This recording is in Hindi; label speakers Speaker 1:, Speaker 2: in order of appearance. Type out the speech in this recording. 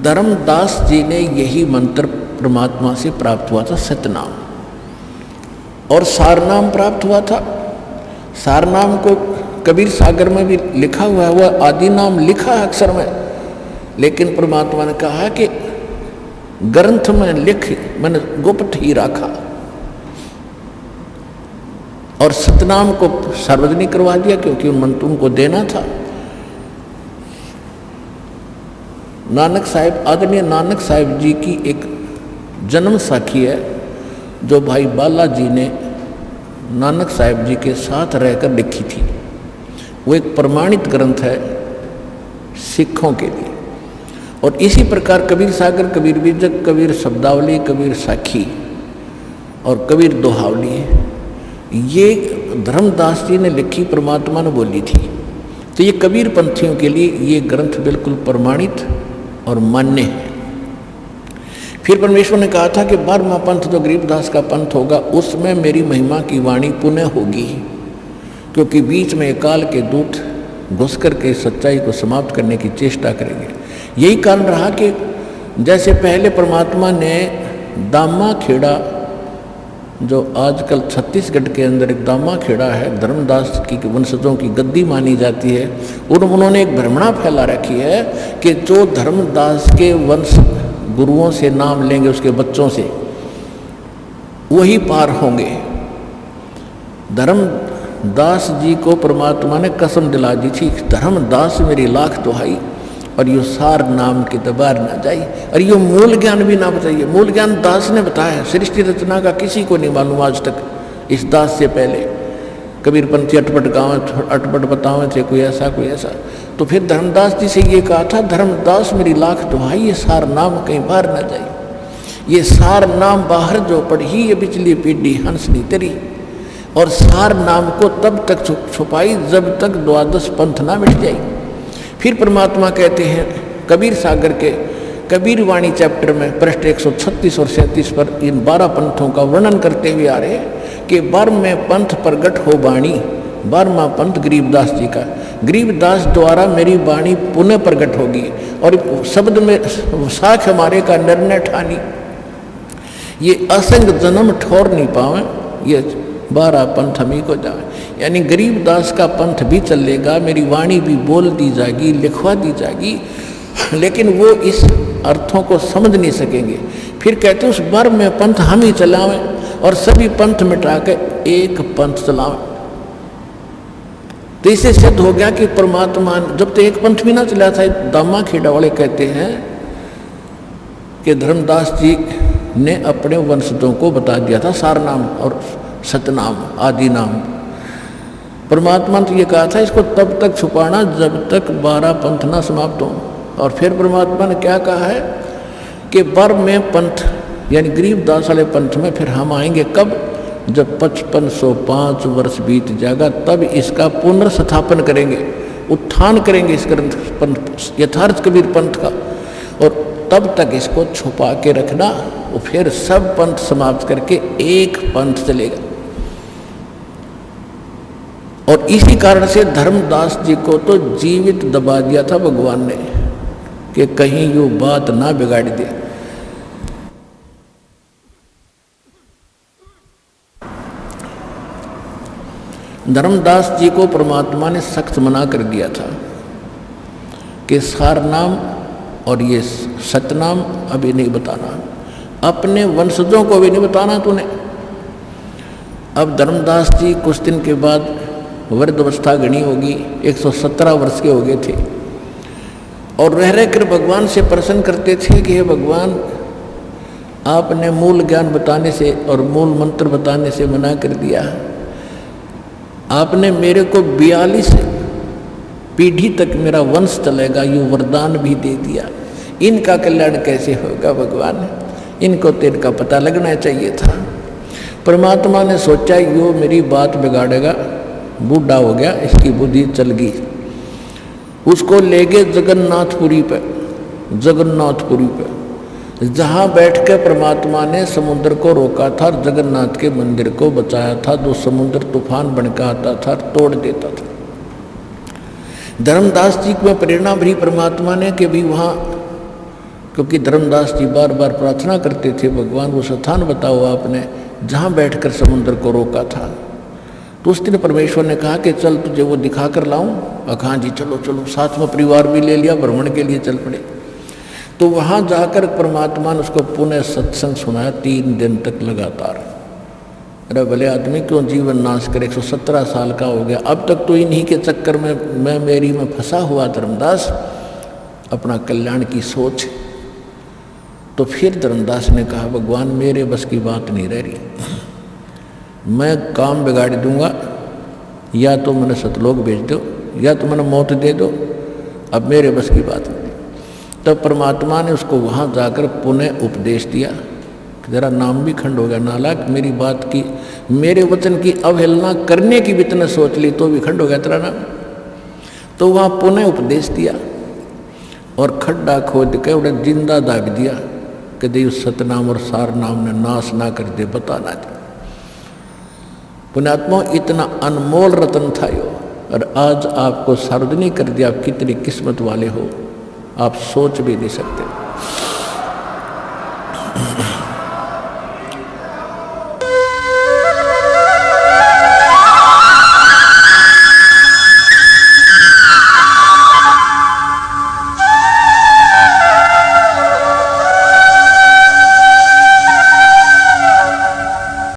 Speaker 1: धर्मदास जी ने यही मंत्र परमात्मा से प्राप्त हुआ था, सतनाम, और सारनाम प्राप्त हुआ था। सारनाम को कबीर सागर में भी लिखा हुआ है, वह आदि नाम लिखा है अक्षर में, लेकिन परमात्मा ने कहा कि ग्रंथ में लिख मैंने गुप्त ही रखा, और सतनाम को सार्वजनिक करवा दिया क्योंकि उन मंत्रों को देना था। नानक साहिब, आदरणीय नानक साहिब जी की एक जन्म साखी है जो भाई बाला जी ने नानक साहिब जी के साथ रहकर लिखी थी। वो एक प्रमाणित ग्रंथ है सिखों के लिए। और इसी प्रकार कबीर सागर, कबीर बीजक, कबीर शब्दावली, कबीर साखी और कबीर दोहावली, ये धर्मदास जी ने लिखी, परमात्मा ने बोली थी। तो ये कबीर पंथियों के लिए ये ग्रंथ बिल्कुल प्रमाणित और मान्य है। फिर परमेश्वर ने कहा था कि 12वां पंथ जो गरीबदास का पंथ होगा उसमें मेरी महिमा की वाणी पुनः होगी, क्योंकि बीच में काल के दूत घुस कर के सच्चाई को समाप्त करने की चेष्टा करेंगे। यही कारण रहा कि जैसे पहले परमात्मा ने दामा खेड़ा, जो आजकल छत्तीसगढ़ के अंदर एक दामा खेड़ा है, धर्मदास की वंशजों की गद्दी मानी जाती है, उन्होंने एक भ्रमणा फैला रखी है कि जो धर्मदास के वंश गुरुओं से नाम लेंगे, उसके बच्चों से, वही पार होंगे। धर्मदास जी को परमात्मा ने कसम दिला दी थी, धर्मदास मेरी लाख दुहाई और यो सार नाम की दबार ना जाई, और यो मूल ज्ञान भी ना बताइए। मूल ज्ञान दास ने बताया है, सृष्टि रचना का किसी को नहीं मालूम आज तक। इस दास से पहले कबीर पंथी अटपट बतावे थे, कोई ऐसा कोई ऐसा। तो फिर धर्मदास जी से ये कहा था, धर्मदास मेरी लाख दुहाई, ये सार नाम कहीं बाहर ना जाए। ये सार नाम बाहर जो पढ़ी, ये बिचली पीढ़ी हंसनी तेरी, और सार नाम को तब तक छुपाई जब तक द्वादश पंथ ना मिट जाए। फिर परमात्मा कहते हैं कबीर सागर के कबीर वाणी चैप्टर में पृष्ठ 136 और 37 पर इन 12 पंथों का वर्णन करते हुए आ रहे हैं कि 12वें पंथ प्रगट हो वाणी, 12वां पंथ गरीबदास जी का, गरीबदास द्वारा मेरी वाणी पुनः प्रगट होगी। और शब्द में साख हमारे का निर्णय ठानी, ये असंग जन्म ठोर नहीं पावे, ये 12 पंथ हमी को जाए। यानी गरीबदास का पंथ भी चलेगा, मेरी वाणी भी बोल दी जाएगी, लिखवा दी जाएगी, लेकिन वो इस अर्थों को समझ नहीं सकेंगे। फिर कहते उस बार में पंथ हम ही चलावें और सभी पंथ मिटा के एक पंथ चलावें। तो इससे सिद्ध हो गया कि परमात्मा जब तक एक पंथ भी ना चला था। दामा खेड़ा वाले कहते हैं कि धर्मदास जी ने अपने वंशजों को बता दिया था सारनाम और सतनाम आदि नाम। परमात्मा ने तो ये कहा था इसको तब तक छुपाना जब तक 12 पंथ ना समाप्त हो। और फिर परमात्मा ने क्या कहा है कि 12वें पंथ यानी गरीबदास वाले पंथ में फिर हम आएंगे कब, जब 5505 वर्ष बीत जाएगा, तब इसका पुनर्स्थापन करेंगे, उत्थान करेंगे इस ग्रंथ पंथ यथार्थ कबीर पंथ का। और तब तक इसको छुपा के रखना, और फिर सब पंथ समाप्त करके एक पंथ चलेगा। और इसी कारण से धर्मदास जी को तो जीवित दबा दिया था भगवान ने कि कहीं यो बात ना बिगाड़ दे। धर्मदास जी को परमात्मा ने सख्त मना कर दिया था कि सारनाम और ये सतनाम अभी नहीं बताना, अपने वंशजों को भी नहीं बताना तूने। अब धर्मदास जी कुछ दिन के बाद वृद्धावस्था गणी होगी, 117 वर्ष के हो गए थे, और रह कर भगवान से प्रश्न करते थे कि हे भगवान, आपने मूल ज्ञान बताने से और मूल मंत्र बताने से मना कर दिया, आपने मेरे को 42 पीढ़ी तक मेरा वंश चलेगा ये वरदान भी दे दिया, इनका कल्याण कैसे होगा भगवान, इनको तो इनका पता लगना चाहिए था। परमात्मा ने सोचा यो मेरी बात बिगाड़ेगा, बूढ़ा हो गया, इसकी बुद्धि चल गई, उसको ले गए जगन्नाथपुरी पे। जहां बैठ के परमात्मा ने समुद्र को रोका था, जगन्नाथ के मंदिर को बचाया था, जो समुद्र तूफान बन के आता था तोड़ देता था। धर्मदास जी को प्रेरणा भरी परमात्मा ने कि भी वहाँ, क्योंकि धर्मदास जी बार बार प्रार्थना करते थे, भगवान वो स्थान बताओ आपने जहाँ बैठकर समुद्र को रोका था। तो उस दिन परमेश्वर ने कहा कि चल तुझे वो दिखा कर लाऊं। हाँ जी चलो चलो, साथ में परिवार भी ले लिया, भ्रमण के लिए चल पड़े। तो वहाँ जाकर परमात्मा ने उसको पुनः सत्संग सुनाया 3 दिन तक लगातार। अरे भले आदमी क्यों जीवन नाश करे, 117 साल का हो गया, अब तक तो इन्हीं के चक्कर में मैं फंसा हुआ धर्मदास, अपना कल्याण की सोच। तो फिर धर्मदास ने कहा भगवान मेरे बस की बात नहीं रह रही, मैं काम बिगाड़ दूंगा, या तो मैंने सतलोक भेज दो या तो मैंने मौत दे दो, अब मेरे बस की बात नहीं। तब परमात्मा ने उसको वहाँ जाकर पुनः उपदेश दिया। तेरा नाम भी खंड हो गया, नालायक, मेरी बात की, मेरे वचन की अवहेलना करने की भी तूने सोच ली तो भी खंड हो गया तेरा नाम। तो वहाँ पुनः उपदेश दिया और खड्डा खोद के उन्हें जिंदा दाग दिया कि देव सतनाम और सार नाम ने नाश ना कर दे, बता ना दे। पुण्यात्मा इतना अनमोल रतन था यो, और आज आपको सार्वजनिक कर दिया। आप कितनी किस्मत वाले हो, आप सोच भी नहीं सकते।